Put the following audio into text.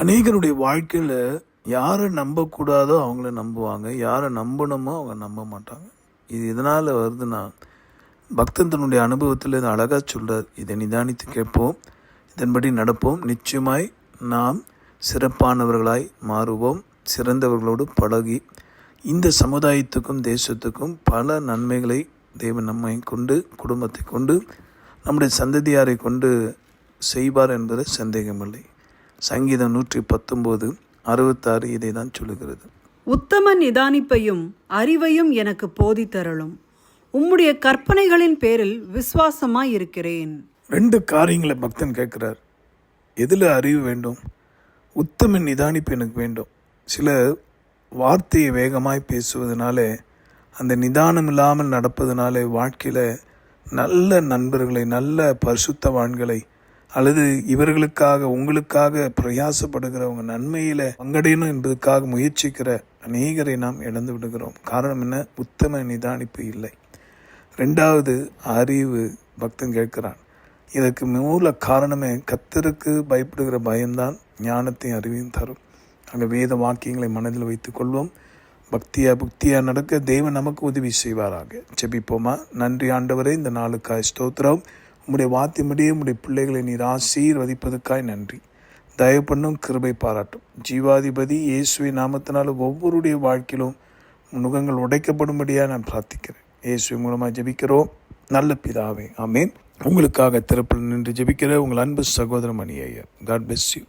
அநேகருடைய வாழ்க்கையில் யாரை நம்பக்கூடாதோ அவங்கள நம்புவாங்க, யாரை நம்பணுமோ அவங்க நம்ப மாட்டாங்க. இது எதனால் வருதுன்னா, பக்தன் தன்னுடைய அனுபவத்தில் இதை அழகாக சொல்கிறார். இதை நிதானித்து கேட்போம், இதன்படி நடப்போம், நிச்சயமாய் நாம் சிறப்பானவர்களாய் மாறுவோம். சிறந்தவர்களோடு பழகி இந்த சமுதாயத்துக்கும் தேசத்துக்கும் பல நன்மைகளை தேவன் நம்மை கொண்டு, குடும்பத்தை கொண்டு, நம்முடைய சந்ததியாரை கொண்டு செய்வார் என்பது சந்தேகமில்லை. சங்கீதம் 119:66 இதை தான் சொல்லுகிறது. உத்தம நிதானிப்பையும் அறிவையும் எனக்கு போதித்தருளும், உம்முடைய கற்பனைகளின் பேரில் விசுவாசமாய் இருக்கிறேன். 2 காரியங்களை பக்தன் கேட்கிறார். எதில் அறிவு வேண்டும்? உத்தம நிதானிப்பு எனக்கு வேண்டும். சில வார்த்தையை வேகமாய் பேசுவதனாலே, அந்த நிதானம் இல்லாமல் நடப்பதனாலே வாழ்க்கையில் நல்ல நண்பர்களை, நல்ல பரிசுத்தவான்களை, அல்லது இவர்களுக்காக உங்களுக்காக பிரயாசப்படுகிறவங்க நன்மையில் பங்கடையணும் என்பதற்காக முயற்சிக்கிற அநேகரை நாம் இழந்து விடுகிறோம். காரணம் என்ன? உத்தம நிதானிப்பு இல்லை. 2வது அறிவு பக்தன் கேட்கிறான். இதற்கு மூல காரணமே கர்த்தருக்கு பயப்படுகிற பயம்தான் ஞானத்தையும் அறிவையும் தரும். அங்கே வேத வாக்கியங்களை மனதில் வைத்துக் கொள்வோம். புக்தியாக நடக்க தேவன் நமக்கு உதவி செய்வாராக. ஜெபிப்போமா. நன்றி ஆண்டவரே, இந்த நாளுக்காய் ஸ்தோத்திரம். உம்முடைய வார்த்தையின்படியே உம்முடைய பிள்ளைகளை நீர் ஆசீர்வதிப்பதற்காய் நன்றி. தயவு பண்ணும், கிருபை பாராட்டும். ஜீவாதிபதி இயேசுவின் நாமத்தினால ஒவ்வொருடைய வாழ்க்கையிலும் நுகங்கள் உடைக்கப்படும்படியாக நான் பிரார்த்திக்கிறேன். இயேசுவின் மூலமாக ஜெபிக்கிறோம் நல்ல பிதாவே, ஆமேன். உங்களுக்காக திறப்பில் நின்று ஜெபிக்கிற உங்கள் அன்பு சகோதர Mani Iyer. God bless you.